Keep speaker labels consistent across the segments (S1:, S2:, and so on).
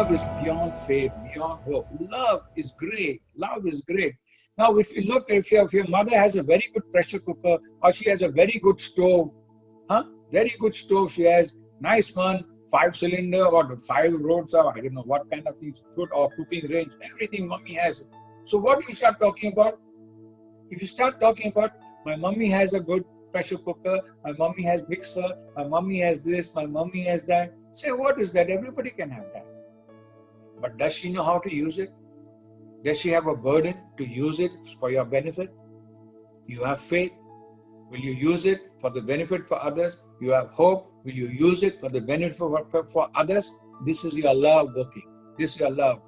S1: love is beyond faith, beyond hope. Love is great. Love is great. Now, if you look, if your mother has a very good pressure cooker or she has a very good stove, very good stove she has, nice one, 5-cylinder or 5 rods or I don't know what kind of things, food or cooking range, everything mommy has. So what do you start talking about? If you start talking about, my mommy has a good pressure cooker, my mommy has mixer, my mommy has this, my mommy has that, say, what is that? Everybody can have that. But does she know how to use it? Does she have a burden to use it for your benefit? You have faith. Will you use it for the benefit for others? You have hope. Will you use it for the benefit for others? This is your love working. This is your love.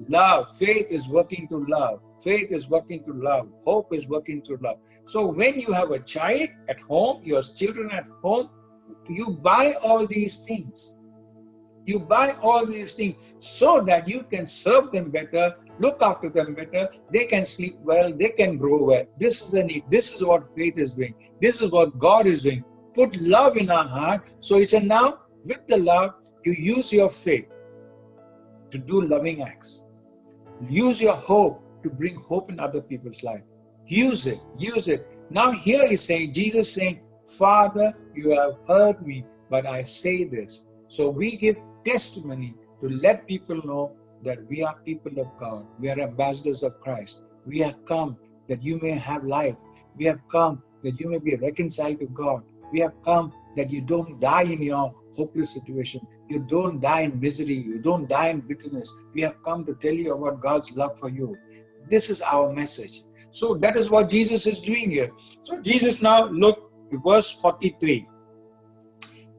S1: Love, faith is working through love. Faith is working through love. Hope is working through love. So when you have a child at home, your children at home, you buy all these things. You buy all these things so that you can serve them better, look after them better, they can sleep well, they can grow well. This is the need. This is what faith is doing. This is what God is doing. Put love in our heart. So he said, now with the love, you use your faith to do loving acts. Use your hope to bring hope in other people's life. Use it, use it. Now here he's saying, Jesus saying, Father, you have heard me, but I say this. So we give testimony to let people know that we are people of God. We are ambassadors of Christ. We have come that you may have life. We have come that you may be reconciled to God. We have come that you don't die in your hopeless situation. You don't die in misery. You don't die in bitterness. We have come to tell you about God's love for you. This is our message. So that is what Jesus is doing here. So Jesus now look at verse 43.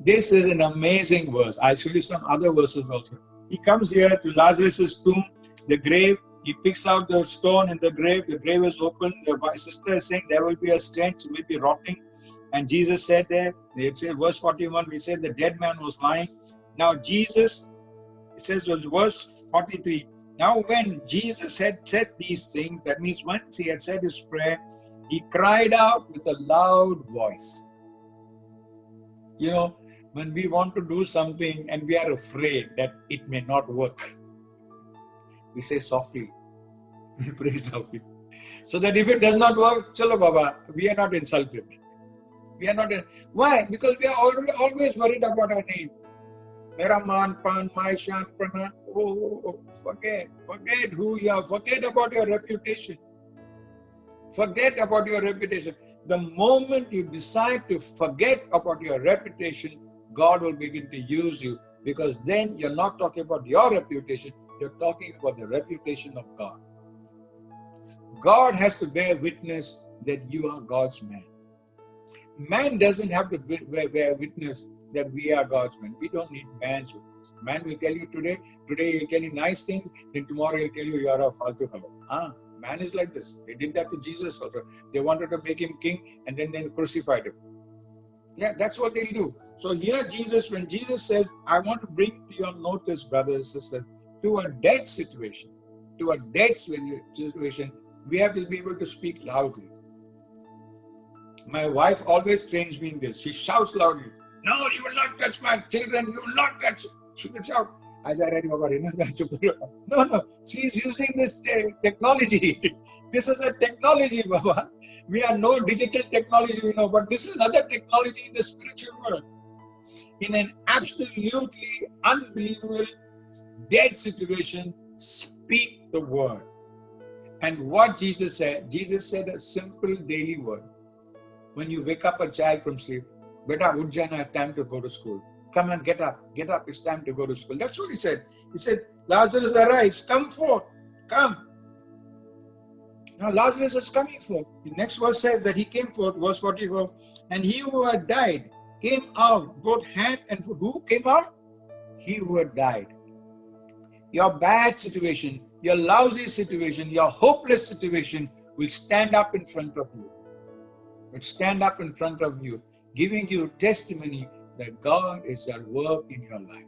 S1: This is an amazing verse. I'll show you some other verses also. He comes here to Lazarus' tomb, the grave. He picks out the stone in the grave. The grave is open. The sister is saying there will be a stench, will be rotting. And Jesus said there, it says verse 41, we said the dead man was lying. Now Jesus, it says verse 43, now when Jesus had said these things, that means once he had said his prayer, he cried out with a loud voice. You know, when we want to do something and we are afraid that it may not work, we say softly, we pray softly. So that if it does not work, chalo Baba, we are not insulted. We are not. Why? Because we are always worried about our name. Mera man, pan, my shan, prana. Oh, forget who you are. Forget about your reputation. Forget about your reputation. The moment you decide to forget about your reputation, God will begin to use you, because then you're not talking about your reputation, you're talking about the reputation of God. God has to bear witness that you are God's man. Man doesn't have to bear witness that we are God's man. We don't need man's witness. Man will tell you today he'll tell you nice things, then tomorrow he'll tell you you are a faltu fellow. Man is like this. They did that to Jesus also. They wanted to make him king and then they crucified him. Yeah, that's what they'll do. So here when Jesus says, I want to bring to your notice, brothers and sisters, to a dead situation, we have to be able to speak loudly. My wife always trains me in this. She shouts loudly, no, you will not touch my children, you will not touch. She will shout. No, she's using this technology. This is a technology, Baba. We are no digital technology, we know, but this is another technology in the spiritual world. In an absolutely unbelievable dead situation, speak the word. And what Jesus said a simple daily word. When you wake up a child from sleep, Beta, Ujjana, it's time to go to school. Come and get up, it's time to go to school. That's what he said. He said, Lazarus, arise, come forth, come. Now Lazarus is coming forth. The next verse says that he came forth, verse 44, and he who had died came out, both hand and foot. Who came out? He who had died. Your bad situation, your lousy situation, your hopeless situation will stand up in front of you. Giving you testimony that God is at work in your life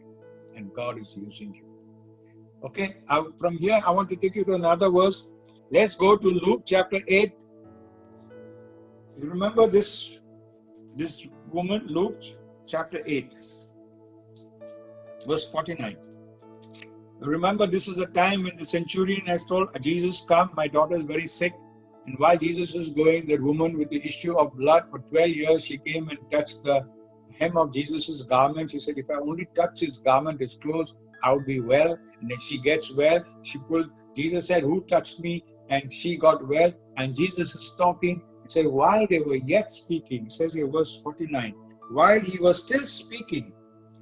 S1: and God is using you. Okay, from here I want to take you to another verse. Let's go to Luke chapter 8. You remember this woman, Luke chapter 8, verse 49. Remember, this is the time when the centurion has told Jesus, come, my daughter is very sick. And while Jesus is going, the woman with the issue of blood for 12 years, she came and touched the hem of Jesus's garment. She said, if I only touch his garment, his clothes, I'll be well. And then she gets well. Jesus said, who touched me? And she got well. And Jesus is talking. He said, while they were yet speaking, it says here, verse 49, while he was still speaking,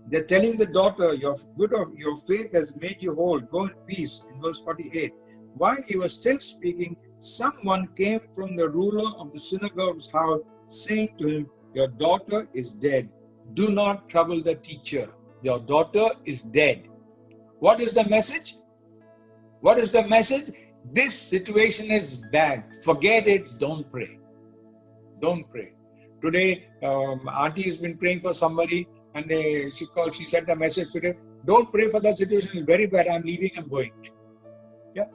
S1: they're telling the daughter, your faith has made you whole. Go in peace. In verse 48, while he was still speaking, someone came from the ruler of the synagogue's house, saying to him, your daughter is dead. Do not trouble the teacher. Your daughter is dead. What is the message? What is the message? This situation is bad. Forget it. Don't pray. Don't pray. Today, Auntie has been praying for somebody, and she sent a message today. Don't pray for that situation. It's very bad. I'm leaving. I'm going. Yeah.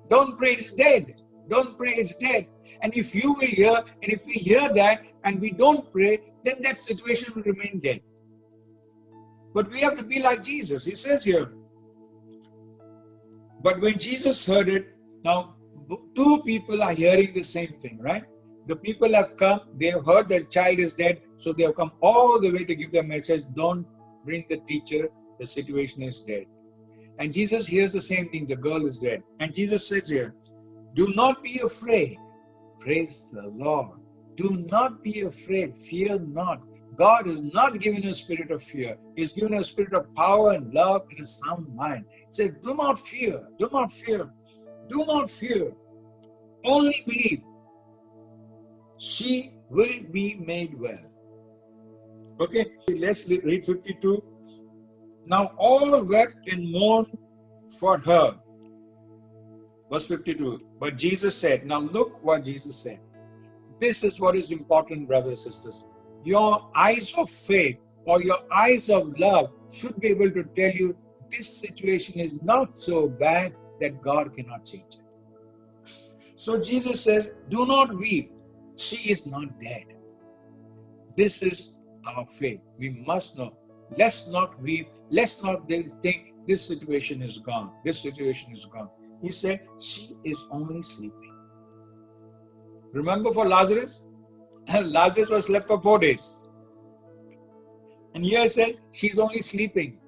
S1: Don't pray. It's dead. Don't pray. It's dead. And if you will hear, and if we hear that, and we don't pray, then that situation will remain dead. But we have to be like Jesus. He says here, but when Jesus heard it, now two people are hearing the same thing, right? The people have come, they have heard that child is dead, so they have come all the way to give the message, don't bring the teacher, the situation is dead. And Jesus hears the same thing, the girl is dead. And Jesus says here, do not be afraid. Praise the Lord. Do not be afraid, fear not. God has not given you a spirit of fear. He's given you a spirit of power and love and a sound mind. He says, do not fear, do not fear, do not fear. Only believe. She will be made well. Okay, let's read 52. Now all wept and mourned for her. Verse 52. But Jesus said, now look what Jesus said. This is what is important, brothers and sisters. Your eyes of faith or your eyes of love should be able to tell you this situation is not so bad that God cannot change it. So Jesus says, do not weep. She is not dead. This is our faith. We must know. Let's not weep. Let's not think this situation is gone. This situation is gone. He said, she is only sleeping. Remember for Lazarus? Lazarus was slept for 4 days. And here it said, she's only sleeping.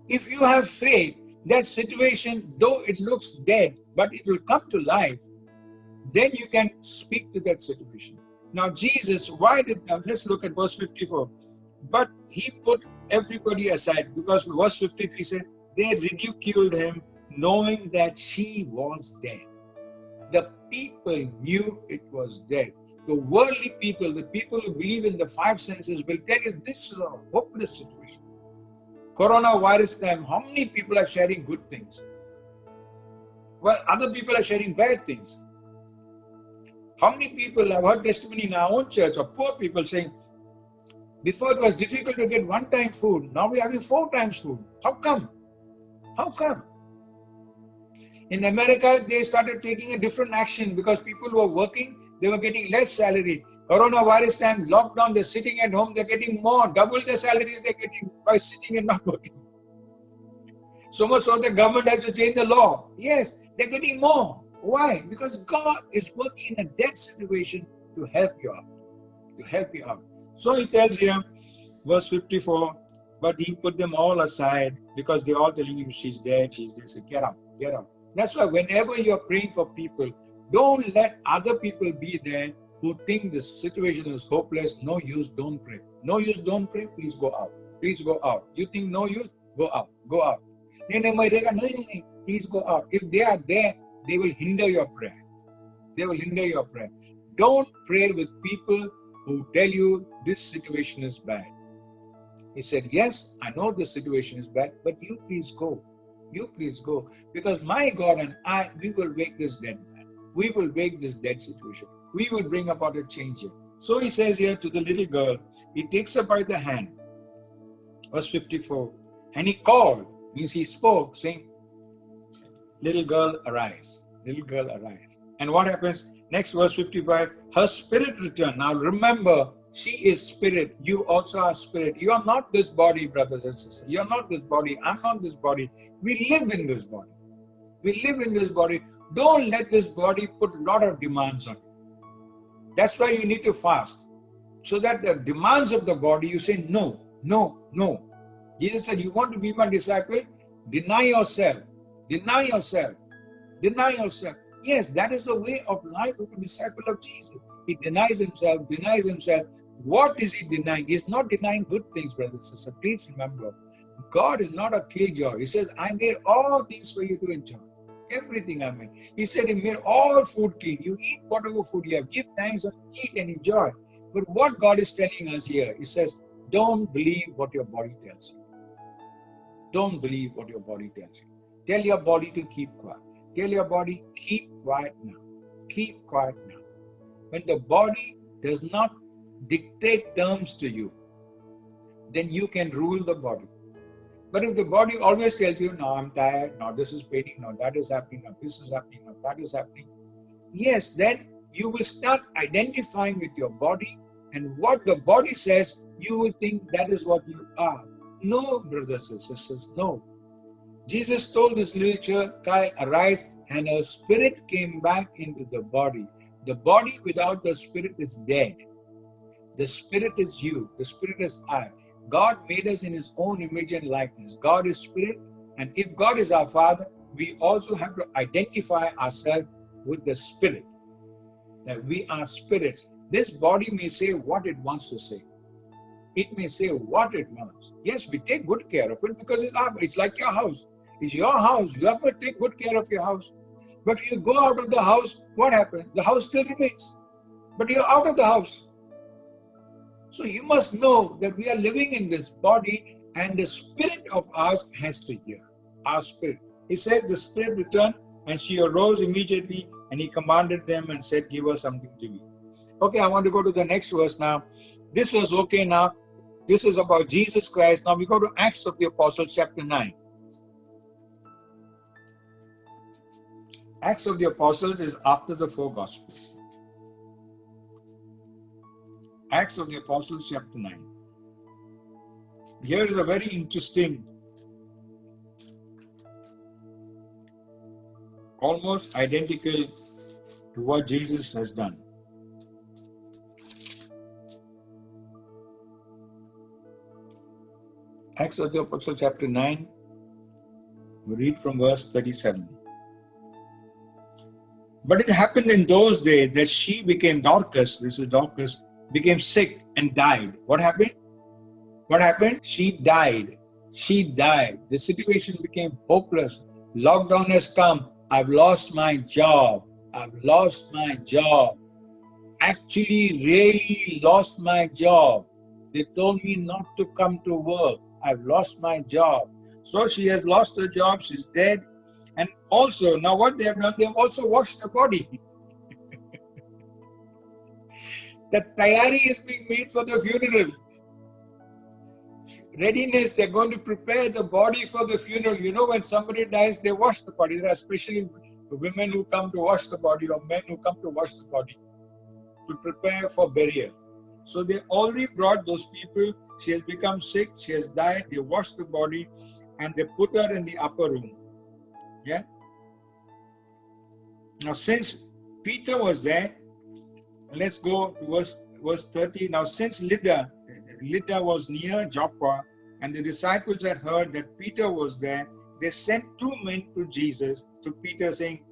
S1: If you have faith, that situation, though it looks dead, but it will come to life, then you can speak to that situation. Now Jesus, let's look at verse 54. But he put everybody aside, because verse 53 said, they ridiculed him, knowing that she was dead. The people knew it was dead. The worldly people, the people who believe in the five senses will tell you this is a hopeless situation. Coronavirus time, how many people are sharing good things? Well, other people are sharing bad things. How many people have heard testimony in our own church of poor people saying, before it was difficult to get one-time food, now we're having 4 times food. How come? How come? In America, they started taking a different action because people who were working, they were getting less salary. Coronavirus time, lockdown, they're sitting at home, they're getting more, double the salaries they're getting by sitting and not working. So much so the government has to change the law. Yes, they're getting more. Why? Because God is working in a dead situation to help you out. To help you out. So he tells here, verse 54, but he put them all aside because they're all telling him she's dead, she's dead. So get up, get up. That's why whenever you're praying for people, don't let other people be there who think the situation is hopeless. No use, don't pray. No use, don't pray. Please go out. Please go out. You think no use? Go out. Go out. No, please go out. If they are there, they will hinder your prayer. They will hinder your prayer. Don't pray with people who tell you this situation is bad. He said, yes, I know this situation is bad, but you please go. You please go. Because my God and I, we will wake this dead man. We will wake this dead situation. We will bring about a change here. So he says here to the little girl, he takes her by the hand. Verse 54. And he called, means he spoke, saying, little girl, arise. Little girl, arise. And what happens? Next verse 55, her spirit returned. Now remember, She is spirit. You also are spirit. You are not this body, brothers and sisters. You are not this body. I'm not this body. We live in this body. We live in this body. Don't let this body put a lot of demands on you. That's why you need to fast. So that the demands of the body, you say no, no, no. Jesus said, you want to be my disciple? Deny yourself. Deny yourself. Deny yourself. Yes, that is the way of life of a disciple of Jesus. He denies himself, denies himself. What is he denying? He's not denying good things, brothers and sisters. Please remember, God is not a killjoy. He says, I made all things for you to enjoy. Everything I made. He said, he made all food clean. You eat whatever food you have. Give thanks and eat and enjoy. But what God is telling us here, he says, don't believe what your body tells you. Don't believe what your body tells you. Tell your body to keep quiet. Tell your body, keep quiet now. Keep quiet now. When the body does not dictate terms to you, then you can rule the body. But if the body always tells you, no, I'm tired, no, this is paining, no, that is happening, no, this is happening, no, that is happening. Yes, then you will start identifying with your body, and what the body says, you will think that is what you are. No, brothers and sisters, no. Jesus told this little child, arise, and her spirit came back into the body. The body without the spirit is dead. The spirit is you. The spirit is I. God made us in his own image and likeness. God is spirit, and if God is our Father, we also have to identify ourselves with the spirit, that we are spirits. This body may say what it wants to say. It may say what it wants. Yes, we take good care of it because it's like your house. It's your house. You have to take good care of your house. But you go out of the house, what happens? The house still remains. But you're out of the house. So you must know that we are living in this body, and the spirit of ours has to hear. Our spirit. He says the spirit returned, and she arose immediately, and he commanded them and said, give her something to eat. Okay, I want to go to the next verse now. This is okay now. This is about Jesus Christ. Now we go to Acts of the Apostles chapter 9. Acts of the Apostles is after the four Gospels. Acts of the Apostles chapter 9. Here is a very interesting, almost identical to what Jesus has done. Acts of the Apostles chapter 9, we read from verse 37. But it happened in those days that she became Dorcas, this is Dorcas, became sick and died. What happened? What happened? She died. She died. The situation became hopeless. Lockdown has come. I've lost my job. I've lost my job. Actually, really lost my job. They told me not to come to work. I've lost my job. So she has lost her job. She's dead. And also, now what they have done, they have also washed the body. The tayari is being made for the funeral. Readiness, they're going to prepare the body for the funeral. You know, when somebody dies, they wash the body. There are especially women who come to wash the body, or men who come to wash the body to prepare for burial. So they already brought those people. She has become sick, she has died, they washed the body, and they put her in the upper room. Yeah. Now, since Peter was there, let's go to verse 30. Now, since Lydda was near Joppa, and the disciples had heard that Peter was there, they sent two men to Jesus, to Peter, saying,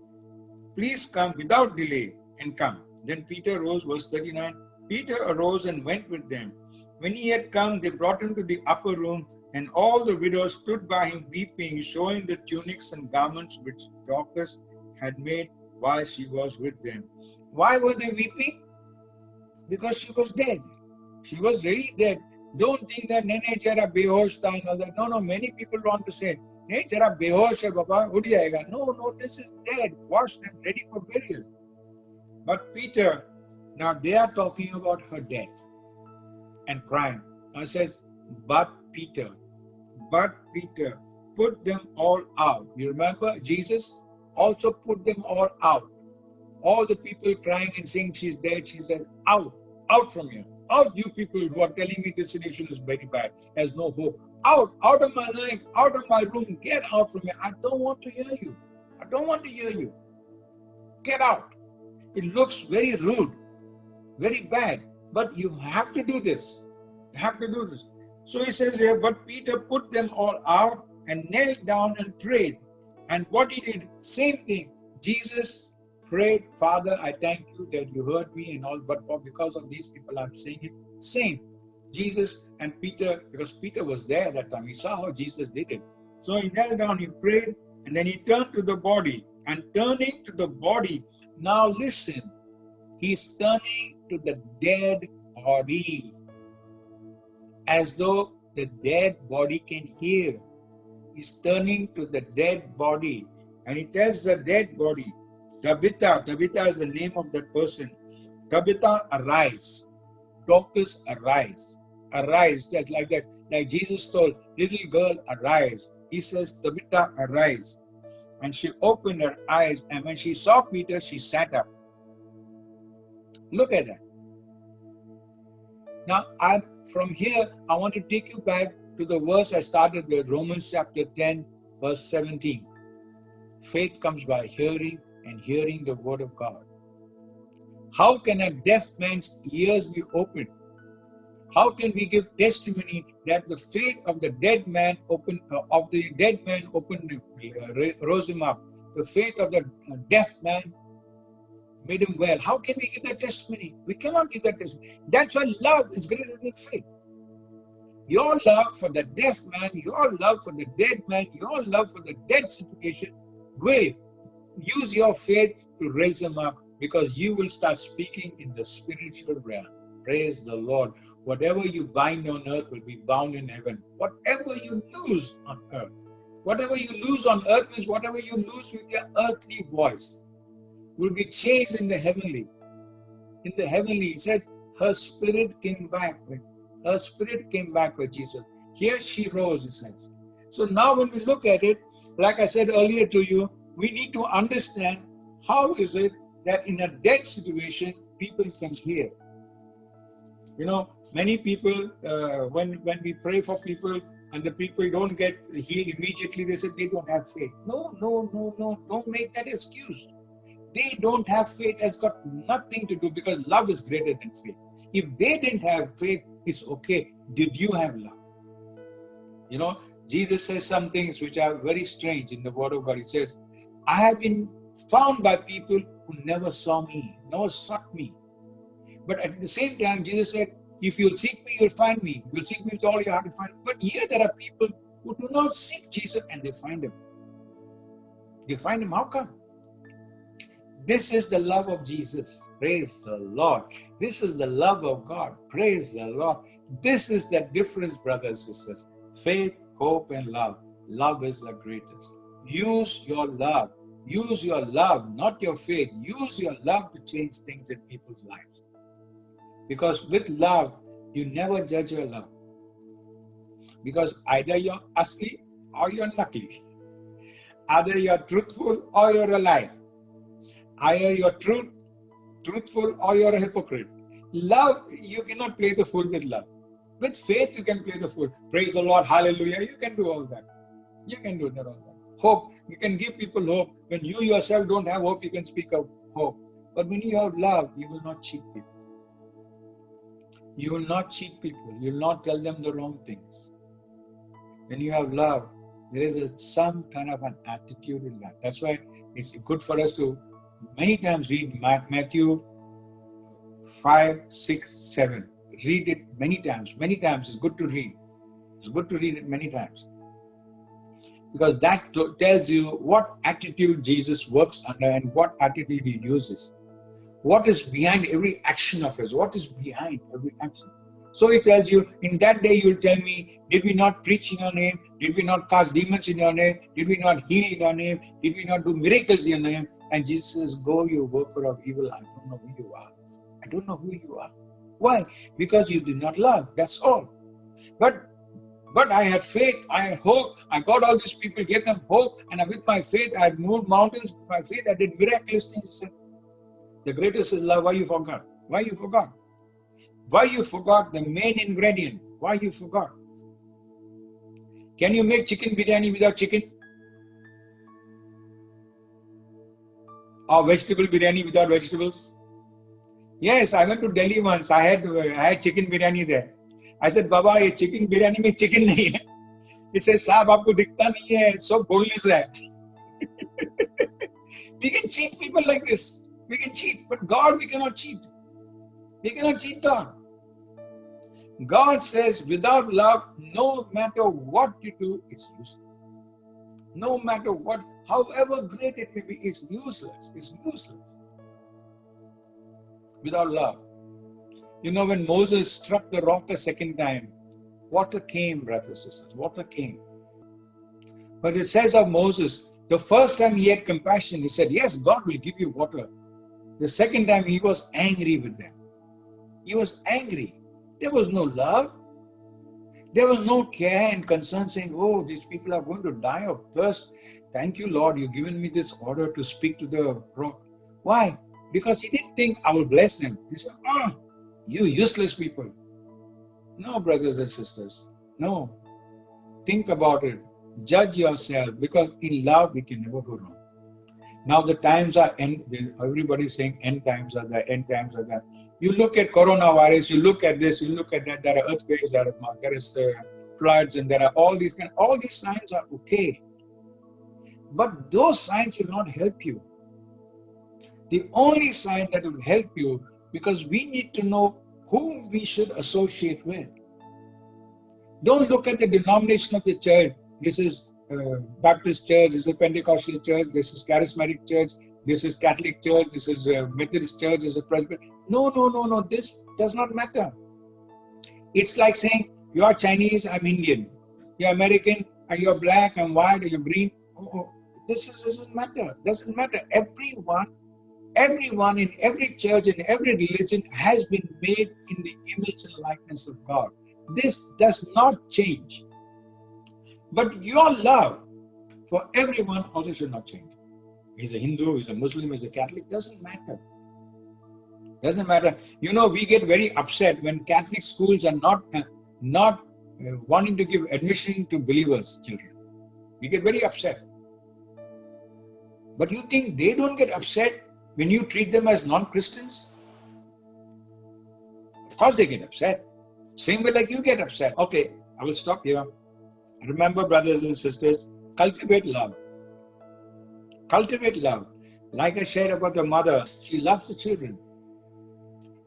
S1: please come without delay and come. Then Peter rose, verse 39. Peter arose and went with them. When he had come, they brought him to the upper room, and all the widows stood by him weeping, showing the tunics and garments which Dorcas had made while she was with them. Why were they weeping? Because she was dead. She was really dead. Don't think that Nene Jara behosh tha and all that. No, many people want to say, Nene Jara behosh hai Baba, ud jayega. No, this is dead, washed and ready for burial. But Peter, now they are talking about her death and crying. Now it says, but Peter, put them all out. You remember, Jesus also put them all out. All the people crying and saying she's dead, she said, out from here. Out, you people who are telling me this situation is very bad, has no hope. Out of my life, out of my room, get out from here. I don't want to hear you. I don't want to hear you. Get out. It looks very rude, very bad, but you have to do this. You have to do this. So he says here, but Peter put them all out and knelt down and prayed. And what he did, same thing. Jesus prayed, Father, I thank you that you heard me and all, but because of these people, I'm saying it. Same. Jesus and Peter, because Peter was there that time, he saw how Jesus did it. So he knelt down, he prayed, and then he turned to the body. And turning to the body, now listen, he's turning to the dead body, as though the dead body can hear. He's turning to the dead body, and he tells the dead body, Tabitha is the name of that person. Tabitha, arise. Dorcas, arise. Arise, just like that. Like Jesus told, little girl, arise. He says, Tabitha, arise. And she opened her eyes, and when she saw Peter, she sat up. Look at that. Now, from here, I want to take you back to the verse I started with, Romans chapter 10, verse 17. Faith comes by hearing, and hearing the word of God. How can a deaf man's ears be opened? How can we give testimony that the faith of the dead man rose him up? The faith of the deaf man made him well. How can we give that testimony? We cannot give that testimony. That's why love is greater than faith. Your love for the deaf man, your love for the dead man, your love for the dead situation will use your faith to raise him up, because you will start speaking in the spiritual realm. Praise the Lord. Whatever you bind on earth will be bound in heaven. Whatever you lose on earth. Whatever you lose on earth means whatever you lose with your earthly voice will be changed in the heavenly. In the heavenly, it said, her spirit came back. Her spirit came back with Jesus. Here she rose, it says. So now when we look at it, like I said earlier to you, we need to understand how is it that in a dead situation, people can hear. You know, many people, when we pray for people and the people don't get healed immediately, they say they don't have faith. No, don't make that excuse. They don't have faith has got nothing to do, because love is greater than faith. If they didn't have faith, it's okay. Did you have love? You know, Jesus says some things which are very strange in the Word of God. He says, I have been found by people who never saw me, never sought me. But at the same time, Jesus said, if you'll seek me, you'll find me. You'll seek me with all your heart to find me. But here there are people who do not seek Jesus and they find him. They find him. How come? This is the love of Jesus. Praise the Lord. This is the love of God. Praise the Lord. This is the difference, brothers and sisters. Faith, hope, and love. Love is the greatest. Use your love. Use your love, not your faith. Use your love to change things in people's lives. Because with love, you never judge your love. Because either you're asli or you're nakli. Either you're truthful or you're a liar. Either you're truthful or you're a hypocrite. Love, you cannot play the fool with love. With faith, you can play the fool. Praise the Lord, hallelujah. You can do all that. You can do that all that. Hope, you can give people hope. When you yourself don't have hope, you can speak of hope. But when you have love, you will not cheat people. You will not cheat people. You will not tell them the wrong things. When you have love, there is some kind of an attitude in that. That's why it's good for us to many times read Matthew 5, 6, 7. Read it many times. Many times it's good to read. It's good to read it many times. Because that tells you what attitude Jesus works under and what attitude he uses. What is behind every action of his? What is behind every action? So he tells you, in that day you'll tell me, did we not preach in your name? Did we not cast demons in your name? Did we not heal in your name? Did we not do miracles in your name? And Jesus says, go, you worker of evil. I don't know who you are. I don't know who you are. Why? Because you did not love. That's all. But I had faith, I had hope, I got all these people, gave them hope, and with my faith, I had moved mountains. With my faith, I did miraculous things. The greatest is love. Why you forgot? Why you forgot? Why you forgot the main ingredient? Why you forgot? Can you make chicken biryani without chicken? Or vegetable biryani without vegetables? Yes, I went to Delhi once. I had chicken biryani there. I said, Baba, ये chicken biryani में chicken नहीं है. He says, साहब आपको दिखता नहीं है. So boneless है. We can cheat people like this. We can cheat, but God we cannot cheat. We cannot cheat God. God says, without love, no matter what you do, it's useless. No matter what, however great it may be, it's useless. It's useless. Without love. You know, when Moses struck the rock a second time, water came, brothers and sisters, water came. But it says of Moses, the first time he had compassion, he said, yes, God will give you water. The second time he was angry with them. He was angry. There was no love. There was no care and concern saying, oh, these people are going to die of thirst. Thank you, Lord, you've given me this order to speak to the rock. Why? Because he didn't think I will bless them. He said, you useless people. No, brothers and sisters. No. Think about it. Judge yourself, because in love we can never go wrong. Now the times are end. Everybody's saying end times are there, end times are there. You look at coronavirus, you look at this, you look at that, there are earthquakes, there is floods, and there are all these signs are okay. But those signs will not help you. The only sign that will help you, because we need to know whom we should associate with. Don't look at the denomination of the church. This is Baptist church, this is Pentecostal church, this is Charismatic church, this is Catholic church, this is Methodist church, this is Presbyterian. No. This does not matter. It's like saying, you are Chinese, I'm Indian. You're American, and you're black, I'm white, or you're green. This doesn't matter. Doesn't matter. Everyone in every church, in every religion has been made in the image and likeness of God. This does not change. But your love for everyone also should not change. He's a Hindu, he's a Muslim, he's a Catholic, doesn't matter. Doesn't matter. You know, we get very upset when Catholic schools are not wanting to give admission to believers' children. We get very upset. But you think they don't get upset when you treat them as non-Christians? Of course they get upset. Same way like you get upset. Okay, I will stop here. Remember, brothers and sisters, cultivate love. Cultivate love. Like I said about the mother, she loves the children.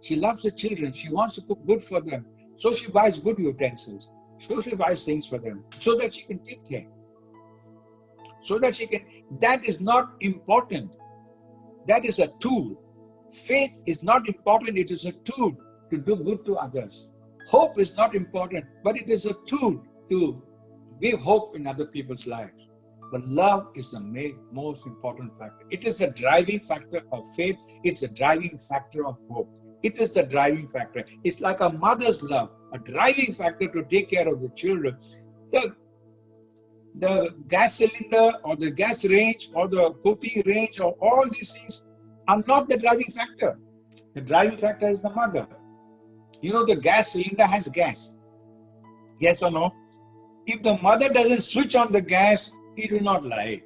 S1: She loves the children. She wants to cook good for them. So she buys good utensils. So she buys things for them. So that she can take care. That is not important. That is a tool. Faith is not important. It is a tool to do good to others. Hope is not important, but it is a tool to give hope in other people's lives. But love is the most important factor. It is the driving factor of faith. It's the driving factor of hope. It is the driving factor. It's like a mother's love, a driving factor to take care of the children. The gas cylinder or the gas range or the cooking range or all these things are not the driving factor. The driving factor is the mother. You know, the gas cylinder has gas. Yes or no? If the mother doesn't switch on the gas, it will not light.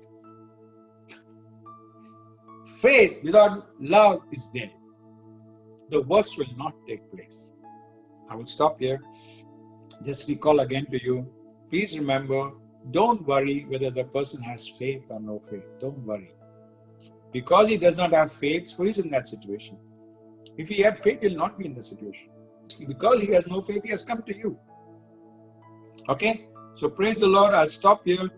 S1: Faith without love is dead. The works will not take place. I will stop here. Just recall again to you. Please remember, don't worry whether the person has faith or no faith. Don't worry. Because he does not have faith, so he's in that situation. If he had faith, he'll not be in the situation. Because he has no faith, he has come to you. Okay? So praise the Lord. I'll stop here.